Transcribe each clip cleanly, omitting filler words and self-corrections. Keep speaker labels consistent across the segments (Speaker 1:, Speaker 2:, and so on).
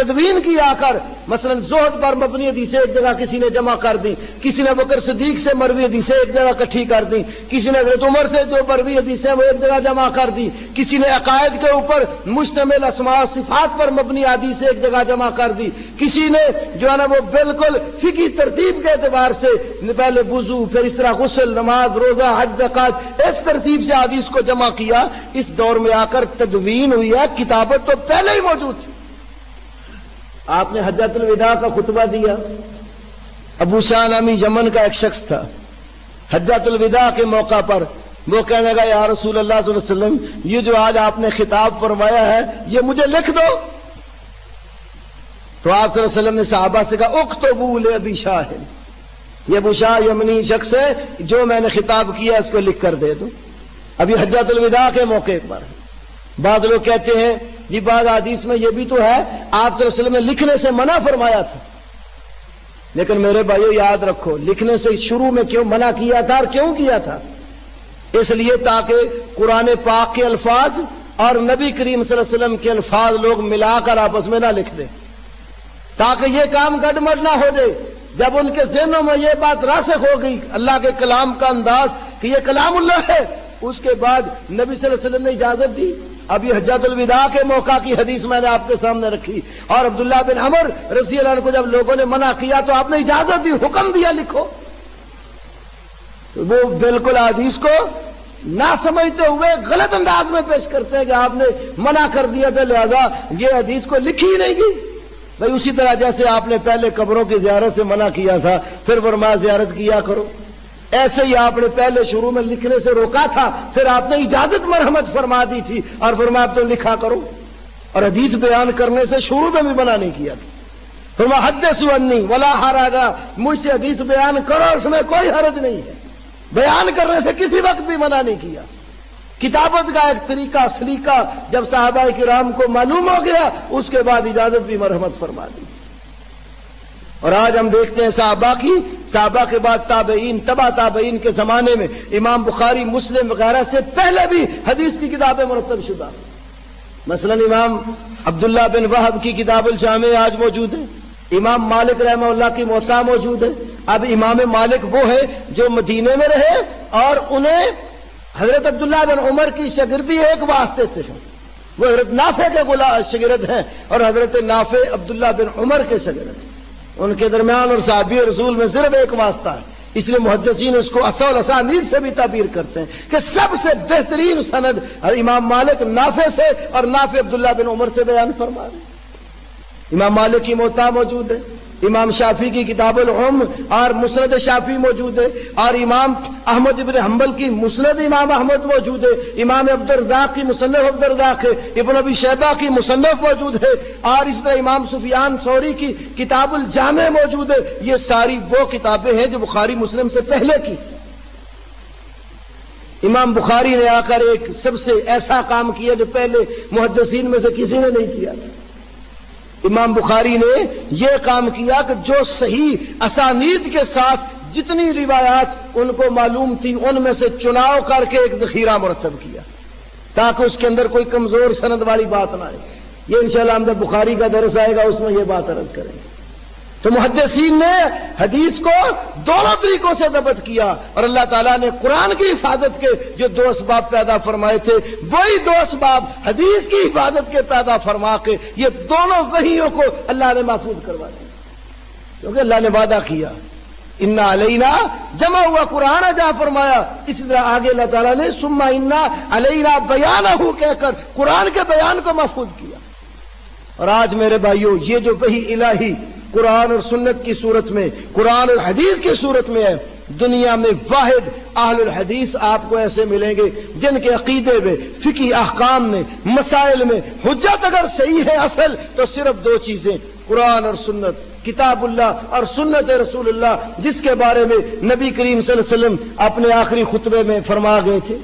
Speaker 1: تدوین کی آ کر مثلا زہد پر مبنی حدیثیں ایک جگہ کسی نے جمع کر دی، کسی نے بکر صدیق سے مروی حدیثیں ایک جگہ اکٹھی کر دی، کسی نے حضرت عمر سے جو مروی حدیثیں وہ ایک جگہ جمع کر دی، کسی نے عقائد کے اوپر مشتمل اسماء و صفات پر مبنی حدیثیں ایک جگہ جمع کر دی، کسی نے جو ہے نا وہ بالکل فقہی ترتیب کے اعتبار سے پہلے وضو، پھر اس طرح غسل، نماز، روزہ، حج، زکات، اس ترتیب سے حدیث کو جمع کیا۔ اس دور میں آ کر تدوین ہوئی ہے، کتابت تو پہلے ہی موجود تھی۔ آپ نے حجۃ الوداع کا خطبہ دیا، ابو شاہ نامی یمن کا ایک شخص تھا، حجۃ الوداع کے موقع پر وہ کہنے لگا یا رسول اللہ صلی اللہ علیہ وسلم یہ جو آج آپ نے خطاب فرمایا ہے یہ مجھے لکھ دو۔ تو آپ صلی اللہ علیہ وسلم نے صحابہ سے کہا اکتبوا لابی شاہ، یہ ابو شاہ یمنی شخص ہے، جو میں نے خطاب کیا اس کو لکھ کر دے دو۔ ابھی حجۃ الوداع کے موقع پر بعض لوگ کہتے ہیں یہ بعض حدیث میں یہ بھی تو ہے آپ صلی اللہ علیہ وسلم نے لکھنے سے منع فرمایا تھا، لیکن میرے بھائیو یاد رکھو لکھنے سے شروع میں کیوں منع کیا تھا اور کیوں کیا تھا؟ اس لیے تاکہ قرآن پاک کے الفاظ اور نبی کریم صلی اللہ علیہ وسلم کے الفاظ لوگ ملا کر آپس میں نہ لکھ دیں، تاکہ یہ کام گڑبڑ نہ ہو جائے۔ جب ان کے ذہنوں میں یہ بات راسخ ہو گئی اللہ کے کلام کا انداز کہ یہ کلام اللہ ہے، اس کے بعد نبی صلی اللہ علیہ وسلم نے اجازت دی۔ اب یہ حجۃ الوداع کے موقع کی حدیث میں نے آپ کے سامنے رکھی، اور عبداللہ بن عمر رضی اللہ عنہ کو جب لوگوں نے منع کیا تو آپ نے اجازت دی، حکم دیا لکھو۔ تو وہ بالکل حدیث کو نہ سمجھتے ہوئے غلط انداز میں پیش کرتے ہیں کہ آپ نے منع کر دیا تھا لہذا یہ حدیث کو لکھی ہی نہیں گئی۔ بھائی اسی طرح جیسے آپ نے پہلے قبروں کی زیارت سے منع کیا تھا پھر فرمایا زیارت کیا کرو، ایسے ہی آپ نے پہلے شروع میں لکھنے سے روکا تھا، پھر آپ نے اجازت مرحمت فرما دی تھی اور فرمایا اب تو لکھا کرو، اور حدیث بیان کرنے سے شروع میں بھی منع نہیں کیا تھا۔ فرمایا حدثوا عنی ولا حرج، مجھ سے حدیث بیان کرو اس میں کوئی حرج نہیں ہے، بیان کرنے سے کسی وقت بھی منع نہیں کیا۔ کتابت کا ایک طریقہ سلیقہ جب صحابہ کرام کو معلوم ہو گیا اس کے بعد اجازت بھی مرحمت فرما دی۔ اور آج ہم دیکھتے ہیں صحابہ کے بعد تابعین، تبع تابعین کے زمانے میں امام بخاری، مسلم وغیرہ سے پہلے بھی حدیث کی کتابیں مرتب شدہ، مثلا امام عبداللہ بن وہب کی کتاب الجامع آج موجود ہے، امام مالک رحمہ اللہ کی موطا موجود ہے۔ اب امام مالک وہ ہے جو مدینے میں رہے اور انہیں حضرت عبداللہ بن عمر کی شاگردی ایک واسطے سے ہے، وہ حضرت نافع کے شاگرد ہیں اور حضرت نافع عبداللہ بن عمر کے شاگرد ہیں، ان کے درمیان اور صحابی رسول میں صرف ایک واسطہ ہے، اس لیے محدثین اس کو اصل اسانید سے بھی تعبیر کرتے ہیں کہ سب سے بہترین سند امام مالک نافع سے اور نافع عبداللہ بن عمر سے بیان فرما رہے ہیں۔ امام مالک کی موطا موجود ہے، امام شافعی کی کتاب العلم اور مسند شافعی موجود ہے، اور امام احمد بن حنبل کی مسند امام احمد موجود ہے، امام عبدالرزاق کی مصنف عبدالرزاق ہے، ابن ابی شیبہ کی مصنف موجود ہے، اور اس طرح امام سفیان ثوری کی کتاب الجامع موجود ہے۔ یہ ساری وہ کتابیں ہیں جو بخاری مسلم سے پہلے کی۔ امام بخاری نے آ کر ایک سب سے ایسا کام کیا جو پہلے محدثین میں سے کسی نے نہیں کیا۔ امام بخاری نے یہ کام کیا کہ جو صحیح اسانید کے ساتھ جتنی روایات ان کو معلوم تھی ان میں سے چناؤ کر کے ایک ذخیرہ مرتب کیا تاکہ اس کے اندر کوئی کمزور سند والی بات نہ آئے۔ یہ انشاءاللہ ہم جب بخاری کا درس آئے گا اس میں یہ بات عرض کریں گے۔ تو محدثین نے حدیث کو دونوں طریقوں سے ضبط کیا، اور اللہ تعالیٰ نے قرآن کی حفاظت کے جو دو اسباب پیدا فرمائے تھے وہی دو اسباب حدیث کی حفاظت کے پیدا فرما کے یہ دونوں وحیوں کو اللہ نے محفوظ کروا دیا، کیونکہ اللہ نے وعدہ کیا انا علینا جمع ہوا قرآن جہاں فرمایا، اسی طرح آگے اللہ تعالیٰ نے ثم انا علینا بیانہ کہہ کر قرآن کے بیان کو محفوظ کیا۔ اور آج میرے بھائیوں یہ جو وحی الہی قرآن اور سنت کی صورت میں، قرآن اور حدیث کی صورت میں ہے، دنیا میں واحد اہل الحدیث آپ کو ایسے ملیں گے جن کے عقیدے میں، فقہی احکام میں، مسائل میں حجت اگر صحیح ہے اصل تو صرف دو چیزیں، قرآن اور سنت، کتاب اللہ اور سنت رسول اللہ، جس کے بارے میں نبی کریم صلی اللہ علیہ وسلم اپنے آخری خطبے میں فرما گئے تھے،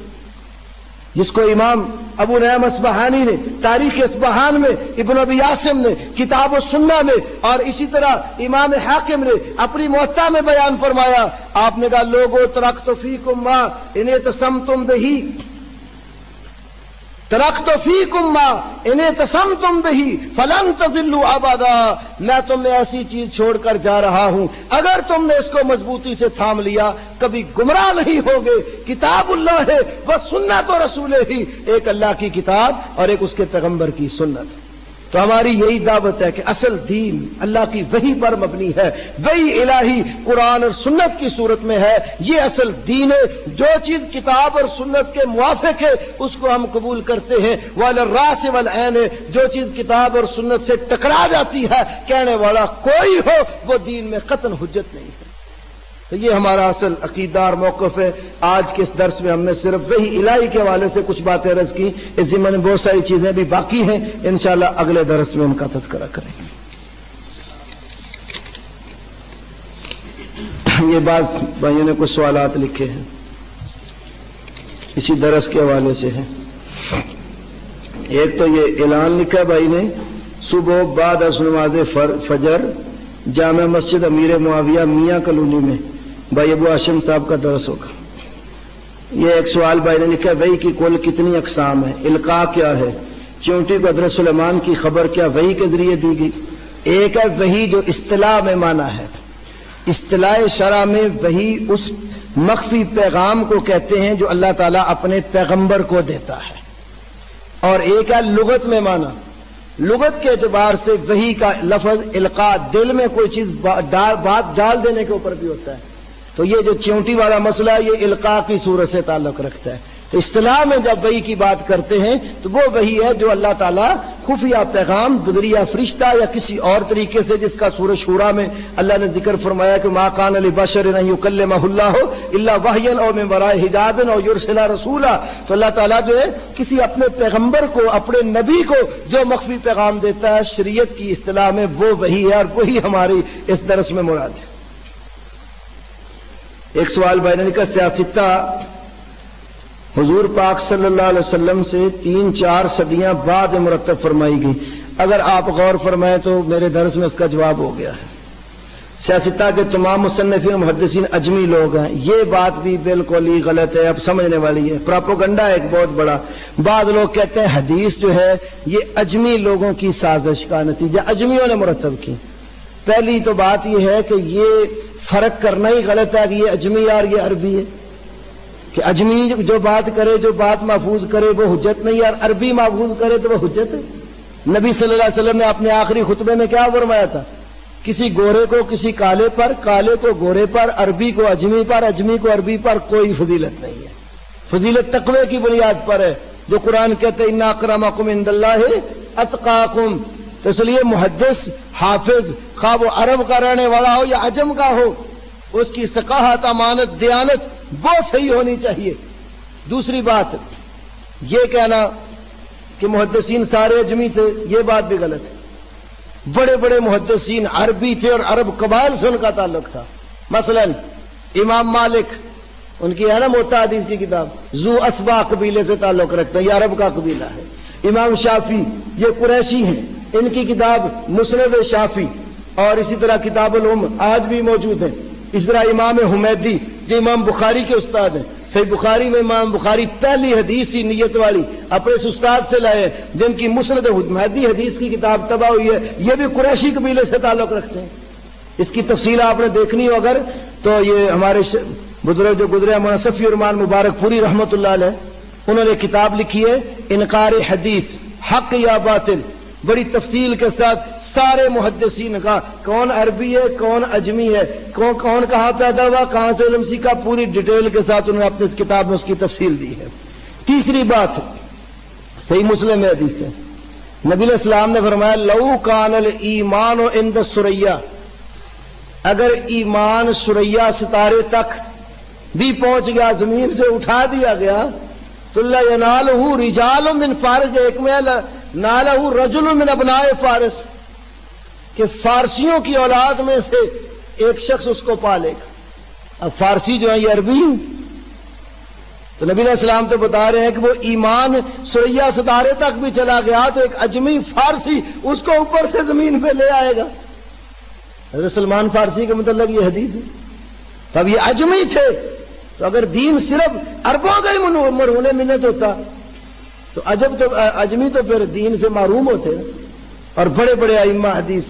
Speaker 1: جس کو امام ابو نعیم اصبہانی نے تاریخ اصبہان میں، ابن ابی عاصم نے کتاب السنہ میں، اور اسی طرح امام حاکم نے اپنی موطا میں بیان فرمایا۔ آپ نے کہا لوگو ترکت فیکم ما ان اعتصمتم بہ، ترکت فیکم ما ان اعتصمتم بہ فلن تضلوا ابدا، میں تمہیں ایسی چیز چھوڑ کر جا رہا ہوں اگر تم نے اس کو مضبوطی سے تھام لیا کبھی گمراہ نہیں ہوگے۔ کتاب اللہ ہے و سنت و رسول ہی، ایک اللہ کی کتاب اور ایک اس کے پیغمبر کی سنت۔ تو ہماری یہی دعوت ہے کہ اصل دین اللہ کی وحی پر مبنی ہے، وحی الہی قرآن اور سنت کی صورت میں ہے، یہ اصل دین ہے۔ جو چیز کتاب اور سنت کے موافق ہے اس کو ہم قبول کرتے ہیں، وعلی الراس والعین، جو چیز کتاب اور سنت سے ٹکرا جاتی ہے کہنے والا کوئی ہو وہ دین میں قطعاً حجت نہیں ہے۔ تو یہ ہمارا اصل عقیدہ اور موقف ہے۔ آج کے اس درس میں ہم نے صرف وحی الہی کے حوالے سے کچھ باتیں عرض کی، اس ضمن میں بہت ساری چیزیں بھی باقی ہیں، انشاءاللہ اگلے درس میں ان کا تذکرہ کریں گے۔ یہ بعض بھائیوں نے کچھ سوالات لکھے ہیں، اسی درس کے حوالے سے ہیں۔ ایک تو یہ اعلان لکھا بھائی نے، صبح بعد از نماز فجر جامع مسجد امیر معاویہ میاں کالونی میں بھائی ابو ہاشم صاحب کا درس ہوگا۔ یہ ایک سوال بھائی نے لکھا، وحی کی کل کتنی اقسام ہے؟ القاء کیا ہے؟ چونٹی کو حضرت سلیمان کی خبر کیا وحی کے ذریعے دی گئی؟ ایک ہے وحی جو اصطلاح میں معنی ہے، اصطلاح شرع میں وحی اس مخفی پیغام کو کہتے ہیں جو اللہ تعالیٰ اپنے پیغمبر کو دیتا ہے، اور ایک ہے لغت میں معنی۔ لغت کے اعتبار سے وحی کا لفظ القاء دل میں کوئی چیز بات ڈال دینے کے اوپر بھی ہوتا ہے، تو یہ جو چونٹی والا مسئلہ ہے یہ القاء کی صورت سے تعلق رکھتا ہے۔ تو اصطلاح میں جب وحی کی بات کرتے ہیں تو وہ وحی ہے جو اللہ تعالیٰ خفیہ پیغام بذریعہ فرشتہ یا کسی اور طریقے سے، جس کا سورہ شورى میں اللہ نے ذکر فرمایا کہ ما کان لبشر ان یکلمہ اللہ الا وحیا او من وراء حجاب او یرسل رسولا، تو اللہ تعالیٰ جو ہے کسی اپنے پیغمبر کو، اپنے نبی کو جو مخفی پیغام دیتا ہے شریعت کی اصطلاح میں وہ وحی ہے، اور وہی ہماری اس درس میں مراد ہے۔ ایک سوال بھائی نے لکھا، سیاستہ حضور پاک صلی اللہ علیہ وسلم سے 3-4 صدیاں بعد مرتب فرمائی گئی، اگر آپ غور فرمائیں تو میرے درس میں اس کا جواب ہو گیا ہے۔ سیاستہ کے تمام مصنفین محدثین اجمی لوگ ہیں، یہ بات بھی بالکل ہی غلط ہے، اب سمجھنے والی ہے، پراپوگنڈا ایک بہت بڑا۔ بعض لوگ کہتے ہیں حدیث جو ہے یہ اجمی لوگوں کی سازش کا نتیجہ، اجمیوں نے مرتب کی۔ پہلی تو بات یہ ہے کہ یہ فرق کرنا ہی غلط ہے کہ یہ اجمی ہے اور یہ عربی ہے، کہ اجمی جو بات کرے، جو بات محفوظ کرے وہ حجت نہیں ہے، اور عربی محفوظ کرے تو وہ حجت ہے۔ نبی صلی اللہ علیہ وسلم نے اپنے آخری خطبے میں کیا فرمایا تھا؟ کسی گورے کو کسی کالے پر، کالے کو گورے پر، عربی کو اجمی پر، اجمی کو عربی پر کوئی فضیلت نہیں ہے، فضیلت تقوی کی بنیاد پر ہے، جو قرآن کہتے ہیں ان اکرمکم عند اللہ اتقاکم۔ تو اس لیے محدث حافظ خواہ وہ عرب کا رہنے والا ہو یا عجم کا ہو، اس کی ثقافت، امانت، دیانت وہ صحیح ہونی چاہیے۔ دوسری بات یہ کہنا کہ محدثین سارے اجمی تھے، یہ بات بھی غلط ہے۔ بڑے بڑے محدثین عربی تھے اور عرب قبائل سے ان کا تعلق تھا۔ مثلا امام مالک، ان کی ہے نا موطا حدیث کی کتاب، ذو اسبا قبیلے سے تعلق رکھتے ہیں، یہ عرب کا قبیلہ ہے۔ امام شافعی یہ قریشی ہیں، ان کی کتاب مسند شافعی، اور اسی طرح کتاب الام آج بھی موجود ہیں۔ اس طرح امام حمیدی جو امام بخاری کے استاد ہیں، صحیح بخاری میں امام بخاری پہلی حدیث ہی نیت والی اپنے اس استاد سے لائے، جن کی مسند حمیدی حدیث کی کتاب طبع ہوئی ہے، یہ بھی قریشی قبیلے سے تعلق رکھتے ہیں۔ اس کی تفصیل آپ نے دیکھنی ہو اگر تو یہ ہمارے بزرگ جو گزرے مولانا صفی الرحمان مبارک پوری رحمۃ اللہ علیہ، انہوں نے کتاب لکھی ہے انکار حدیث حق یا باطل، بڑی تفصیل کے ساتھ سارے محدثین کا، کون عربی ہے کون اجمی ہے، کون کہاں پیدا ہوا، کہاں سے علم سیکھا، پوری ڈیٹیل کے ساتھ انہوں نے اپنے اس کتاب میں اس کی تفصیل دی ہے۔ تیسری بات صحیح مسلم میں حدیث ہے، نبی علیہ السلام نے فرمایا لو کان الایمان عند الثریا، اگر ایمان ثریا ستارے تک بھی پہنچ گیا، زمین سے اٹھا دیا گیا، تو لا ینالہ رجال من فارس، ایک میں نالہ رجل من ابناء فارس، کہ فارسیوں کی اولاد میں سے ایک شخص اس کو پالے گا۔ اب فارسی جو ہے یہ عربی ہیں، تو نبی علیہ السلام تو بتا رہے ہیں کہ وہ ایمان ثریا ستارے تک بھی چلا گیا تو ایک اجمی فارسی اس کو اوپر سے زمین پہ لے آئے گا۔ حضرت سلمان فارسی کے متعلق یہ حدیث ہے۔ تب یہ اجمی تھے، تو اگر دین صرف عربوں کا ہی مرہون منت ہوتا تو عجب تو اجمی تو پھر دین سے محروم ہوتے ہیں، اور بڑے بڑے ائمہ حدیث